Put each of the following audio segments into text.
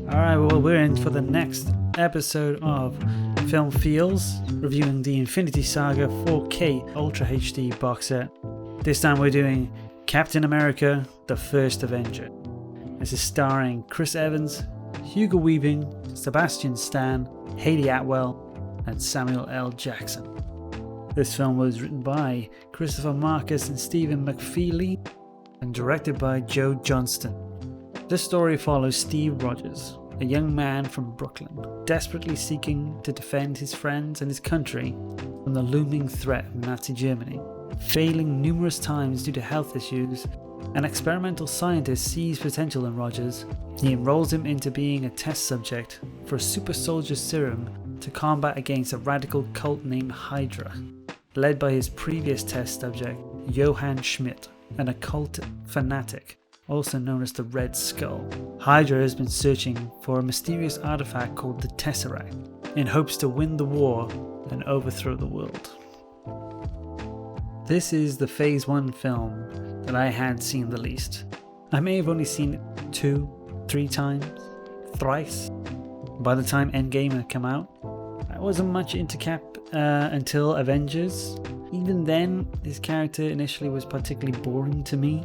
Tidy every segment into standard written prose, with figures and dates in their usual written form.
Alright, well, we're in for the next episode of Film Feels, reviewing the Infinity Saga 4K Ultra HD box set. This time we're doing Captain America, the First Avenger. This is starring Chris Evans, Hugo Weaving, Sebastian Stan, Hayley Atwell, and Samuel L. Jackson. This film was written by Christopher Markus and Stephen McFeely and directed by Joe Johnston. This story follows Steve Rogers, a young man from Brooklyn, desperately seeking to defend his friends and his country from the looming threat of Nazi Germany. Failing numerous times due to health issues, an experimental scientist sees potential in Rogers. He enrolls him into being a test subject for a super soldier serum to combat against a radical cult named Hydra, led by his previous test subject, Johann Schmidt, an occult fanatic, also known as the Red Skull. Hydra has been searching for a mysterious artifact called the Tesseract in hopes to win the war and overthrow the world. This is the Phase 1 film that I had seen the least. I may have only seen it 2-3 times, thrice. By the time Endgame had come out, I wasn't much into Cap until Avengers. Even then, his character initially was particularly boring to me.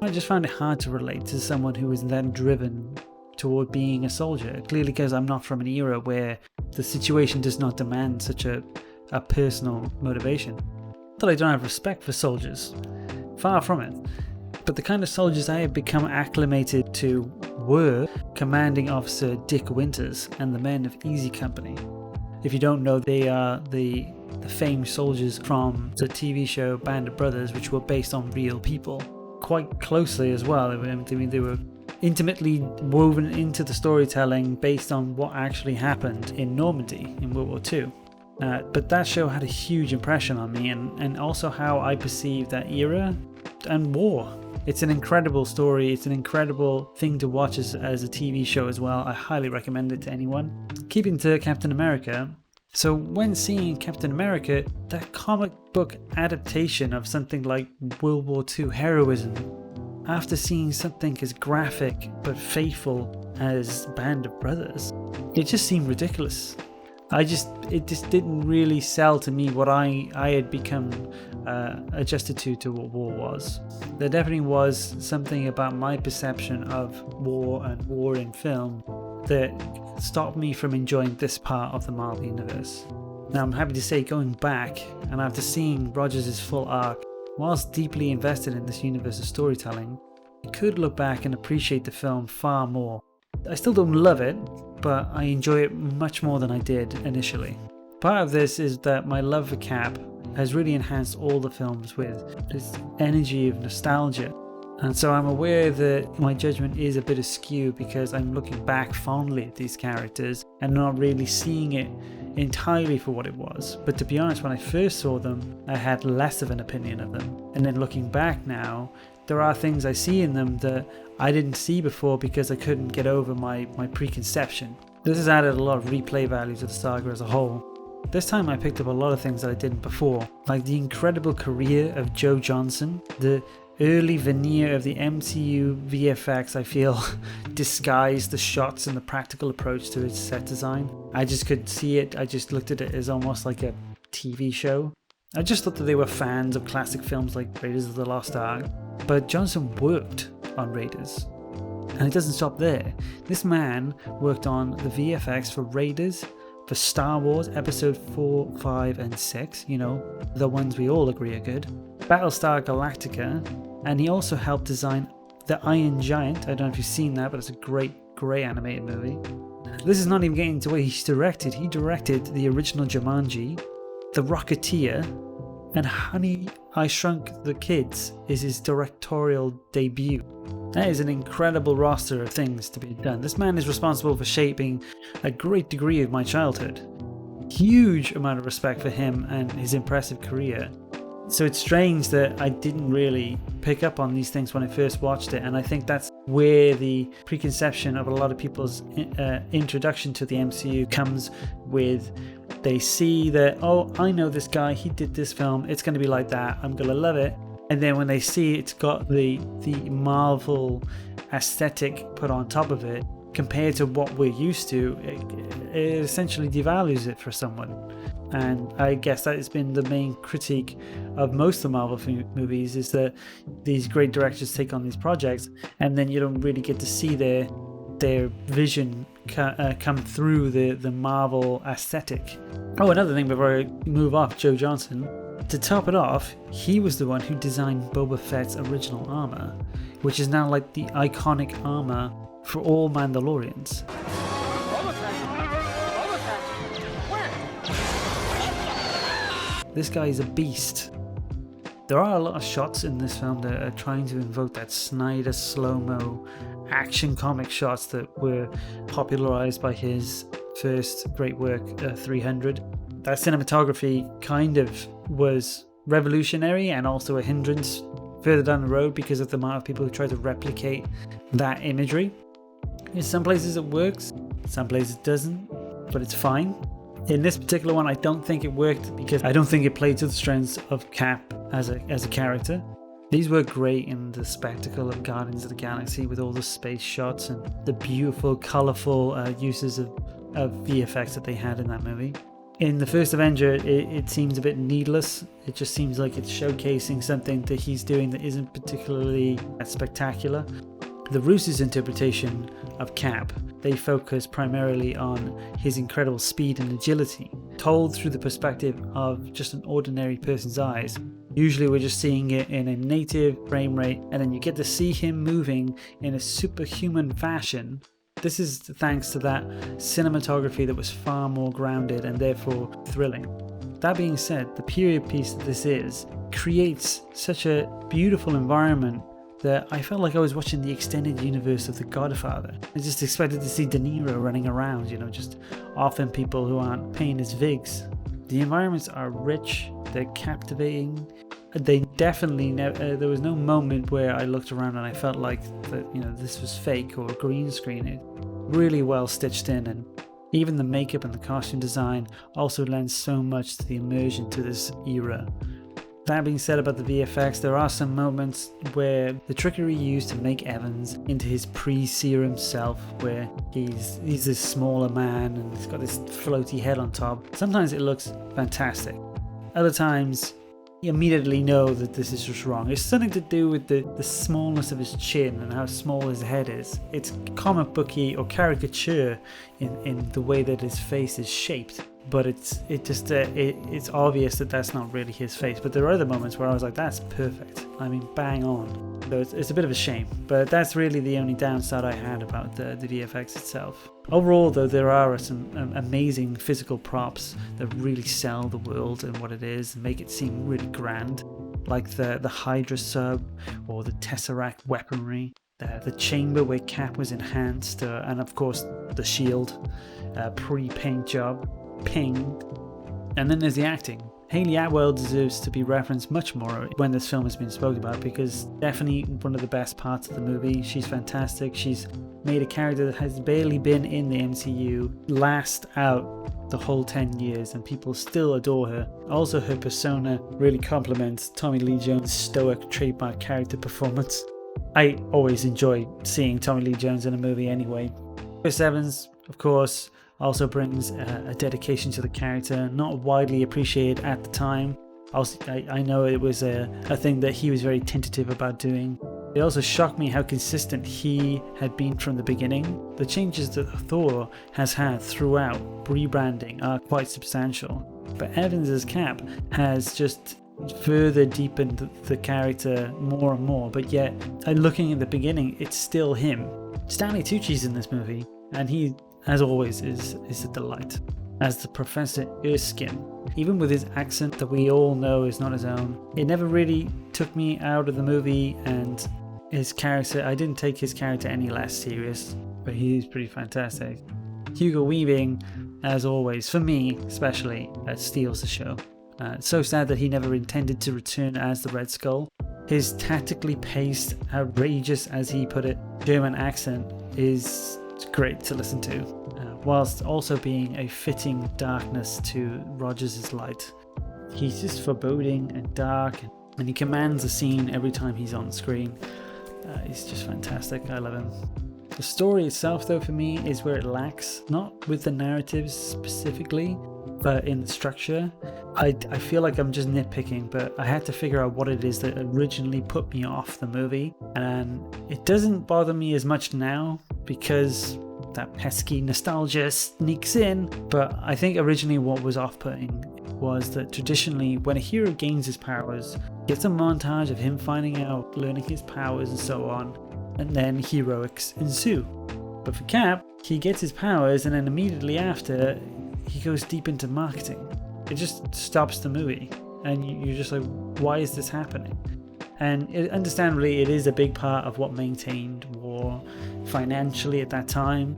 I just found it hard to relate to someone who was then driven toward being a soldier, clearly because I'm not from an era where the situation does not demand such a personal motivation. Not that I don't have respect for soldiers, far from it, but the kind of soldiers I have become acclimated to were Commanding Officer Dick Winters and the Men of Easy Company. If you don't know, they are the famed soldiers from the TV show Band of Brothers, which were based on real people. Quite closely as well. I mean, they were intimately woven into the storytelling based on what actually happened in Normandy in World War II. But that show had a huge impression on me, and also how I perceived that era and war. It's an incredible story. It's an incredible thing to watch as a TV show as well. I highly recommend it to anyone. Keeping to Captain America. So when seeing Captain America, that comic book adaptation of something like World War II heroism, after seeing something as graphic but faithful as Band of Brothers, it just seemed ridiculous. It just didn't really sell to me what I had become adjusted to what war was. There definitely was something about my perception of war and war in film that stopped me from enjoying this part of the Marvel Universe. Now I'm happy to say, going back and after seeing Rogers' full arc, whilst deeply invested in this universe of storytelling, I could look back and appreciate the film far more. I still don't love it, but I enjoy it much more than I did initially. Part of this is that my love for Cap has really enhanced all the films with this energy of nostalgia. And so I'm aware that my judgment is a bit askew because I'm looking back fondly at these characters and not really seeing it entirely for what it was. But to be honest, when I first saw them, I had less of an opinion of them. And then looking back now, there are things I see in them that I didn't see before because I couldn't get over my preconception. This has added a lot of replay value to the saga as a whole. This time I picked up a lot of things that I didn't before, like the incredible career of Joe Johnston, the early veneer of the MCU VFX I feel disguised the shots and the practical approach to its set design. I just could see it, I just looked at it as almost like a TV show. I just thought that they were fans of classic films like Raiders of the Lost Ark, but Johnston worked on Raiders. And it doesn't stop there. This man worked on the VFX for Raiders, for Star Wars Episode 4, 5 and 6, you know, the ones we all agree are good, Battlestar Galactica, and he also helped design The Iron Giant. I don't know if you've seen that, but it's a great animated movie. This is not even getting into what he's directed. He directed the original Jumanji, The Rocketeer, and Honey, I Shrunk the Kids is his directorial debut. That is an incredible roster of things to be done. This man is responsible for shaping a great degree of my childhood. Huge amount of respect for him and his impressive career. So it's strange that I didn't really pick up on these things when I first watched it, and I think that's where the preconception of a lot of people's introduction to the MCU comes with. They see that, oh, I know this guy, he did this film, it's going to be like that, I'm going to love it. And then when they see it's got the Marvel aesthetic put on top of it, compared to what we're used to, it essentially devalues it for someone. And I guess that has been the main critique of most of the Marvel movies, is that these great directors take on these projects and then you don't really get to see their vision come through the Marvel aesthetic. Oh, another thing before I move off Joe Johnston, to top it off, he was the one who designed Boba Fett's original armor, which is now like the iconic armor for all Mandalorians. This guy is a beast. There are a lot of shots in this film that are trying to invoke that Snyder slow-mo action comic shots that were popularized by his first great work, 300. That cinematography kind of was revolutionary and also a hindrance further down the road because of the amount of people who try to replicate that imagery. In some places it works, some places it doesn't, but it's fine. In this particular one, I don't think it worked because I don't think it played to the strengths of Cap as a character. These were great in the spectacle of Guardians of the Galaxy with all the space shots and the beautiful, colourful uses of VFX that they had in that movie. In the first Avenger, it seems a bit needless. It just seems like it's showcasing something that he's doing that isn't particularly spectacular. The Russo's interpretation of Cap, they focus primarily on his incredible speed and agility, told through the perspective of just an ordinary person's eyes. Usually we're just seeing it in a native frame rate, and then you get to see him moving in a superhuman fashion. This is thanks to that cinematography that was far more grounded and therefore thrilling. That being said, the period piece that this is creates such a beautiful environment that I felt like I was watching the extended universe of The Godfather. I just expected to see De Niro running around, just offing people who aren't paying his vigs. The environments are rich, they're captivating. They definitely, there was no moment where I looked around and I felt like that, this was fake or green screen. It really well stitched in, and even the makeup and the costume design also lends so much to the immersion to this era. That being said about the VFX, there are some moments where the trickery used to make Evans into his pre-serum self, where he's this smaller man and he's got this floaty head on top. Sometimes it looks fantastic. Other times, you immediately know that this is just wrong. It's something to do with the smallness of his chin and how small his head is. It's comic booky or caricature in the way that his face is shaped. But it's obvious that that's not really his face. But there are other moments where I was like, that's perfect. I mean, bang on. So it's a bit of a shame. But that's really the only downside I had about the VFX itself. Overall, though, there are some amazing physical props that really sell the world and what it is and make it seem really grand. Like the Hydra sub or the Tesseract weaponry. The chamber where Cap was enhanced. And of course, the shield pre-paint job. Ping. And then there's the acting. Hayley Atwell deserves to be referenced much more when this film has been spoken about, because definitely one of the best parts of the movie. She's fantastic. She's made a character that has barely been in the MCU last out the whole 10 years and people still adore her. Also, her persona really complements Tommy Lee Jones' stoic trademark character performance. I always enjoy seeing Tommy Lee Jones in a movie anyway. Chris Evans, of course, also brings a dedication to the character, not widely appreciated at the time. I know it was a thing that he was very tentative about doing. It also shocked me how consistent he had been from the beginning. The changes that Thor has had throughout rebranding are quite substantial. But Evans' Cap has just further deepened the character more and more, but yet, looking at the beginning, it's still him. Stanley Tucci's in this movie, and he, as always, is a delight. As the Professor Erskine, even with his accent that we all know is not his own, it never really took me out of the movie, and his character, I didn't take his character any less serious, but he's pretty fantastic. Hugo Weaving, as always, for me especially, steals the show. It's so sad that he never intended to return as the Red Skull. His tactically paced, outrageous, as he put it, German accent is great to listen to, whilst also being a fitting darkness to Rogers' light. He's just foreboding and dark, and he commands the scene every time he's on screen. He's just fantastic. I love him. The story itself, though, for me is where it lacks, not with the narratives specifically, but in the structure. I feel like I'm just nitpicking, but I had to figure out what it is that originally put me off the movie, and it doesn't bother me as much now because that pesky nostalgia sneaks in. But I think originally what was off-putting was that traditionally when a hero gains his powers, gets a montage of him finding out, learning his powers and so on, and then heroics ensue. But for Cap, he gets his powers and then immediately after he goes deep into marketing. It just stops the movie and you're just like, why is this happening? And understandably it is a big part of what maintained war financially at that time,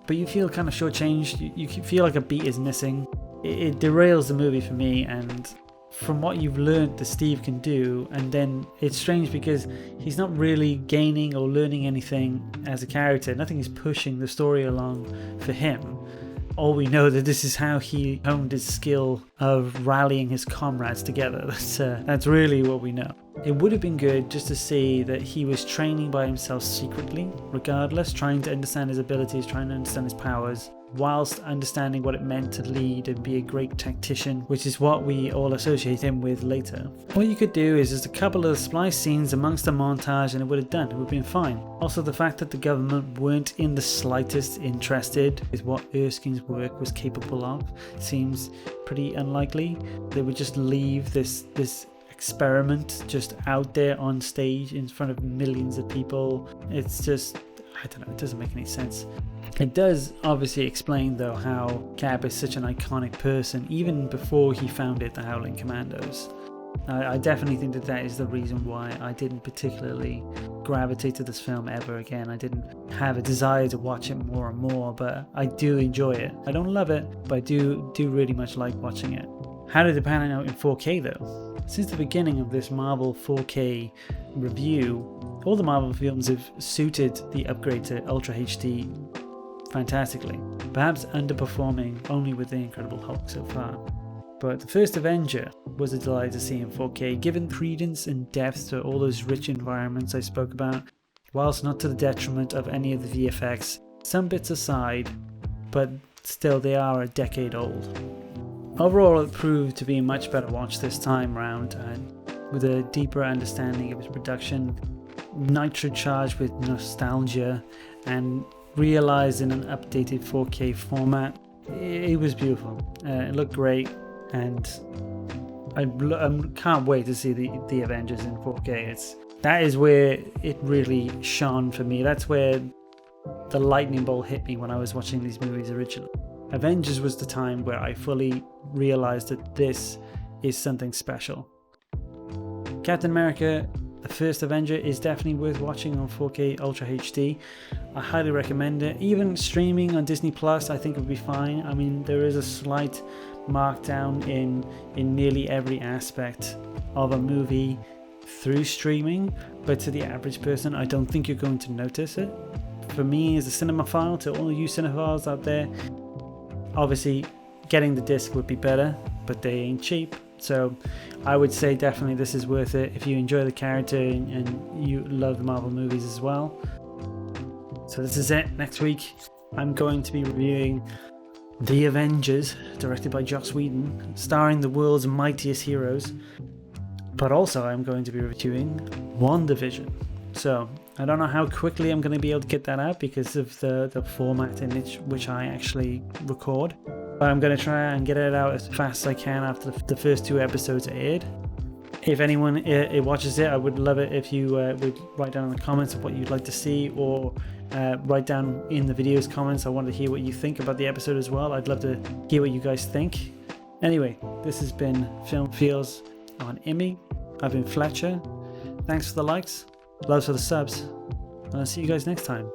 but you feel kind of shortchanged. You feel like a beat is missing. It derails the movie for me, and from what you've learned that Steve can do, and then it's strange because he's not really gaining or learning anything as a character. Nothing is pushing the story along for him. All we know that this is how he honed his skill of rallying his comrades together. That's really what we know. It would have been good just to see that he was training by himself secretly, regardless, trying to understand his abilities, trying to understand his powers, whilst understanding what it meant to lead and be a great tactician, which is what we all associate him with later. What you could do is just a couple of splice scenes amongst the montage and it would have done. It would have been fine. Also, the fact that the government weren't in the slightest interested with what Erskine's work was capable of seems pretty unlikely. They would just leave this experiment just out there on stage in front of millions of people. It's just, I don't know, it doesn't make any sense. It does obviously explain though how Cap is such an iconic person even before he founded the Howling Commandos. I definitely think that is the reason why I didn't particularly gravitate to this film ever again. I didn't have a desire to watch it more and more, but I do enjoy it. I don't love it, but I do really much like watching it. How did it pan out in 4K though? Since the beginning of this Marvel 4K review, all the Marvel films have suited the upgrade to Ultra HD fantastically, perhaps underperforming only with The Incredible Hulk so far. But the first Avenger was a delight to see in 4K, given credence and depth to all those rich environments I spoke about, whilst not to the detriment of any of the VFX, some bits aside, but still they are a decade old. Overall, it proved to be a much better watch this time round, and with a deeper understanding of its production, nitro-charged with nostalgia, and realized in an updated 4K format. It was beautiful. It looked great, and I can't wait to see the Avengers in 4K. That is where it really shone for me. That's where the lightning bolt hit me when I was watching these movies originally. Avengers was the time where I fully realized that this is something special. Captain America, the first Avenger, is definitely worth watching on 4K Ultra HD. I highly recommend it. Even streaming on Disney Plus, I think it would be fine. I mean, there is a slight markdown in nearly every aspect of a movie through streaming, but to the average person, I don't think you're going to notice it. For me, as a cinemaphile, to all you cinephiles out there, obviously getting the disc would be better, but they ain't cheap. So I would say definitely this is worth it if you enjoy the character and you love the Marvel movies as well. So this is it. Next week I'm going to be reviewing The Avengers, directed by Joss Whedon, starring the world's mightiest heroes. But also I'm going to be reviewing WandaVision. So I don't know how quickly I'm going to be able to get that out because of the format in which I actually record. But I'm going to try and get it out as fast as I can after the first 2 episodes are aired. If anyone watches it, I would love it if you would write down in the comments of what you'd like to see, or write down in the video's comments. I want to hear what you think about the episode as well. I'd love to hear what you guys think. Anyway, this has been Film Feels on Immy. I've been Fletcher. Thanks for the likes. Loves for the subs, and I'll see you guys next time.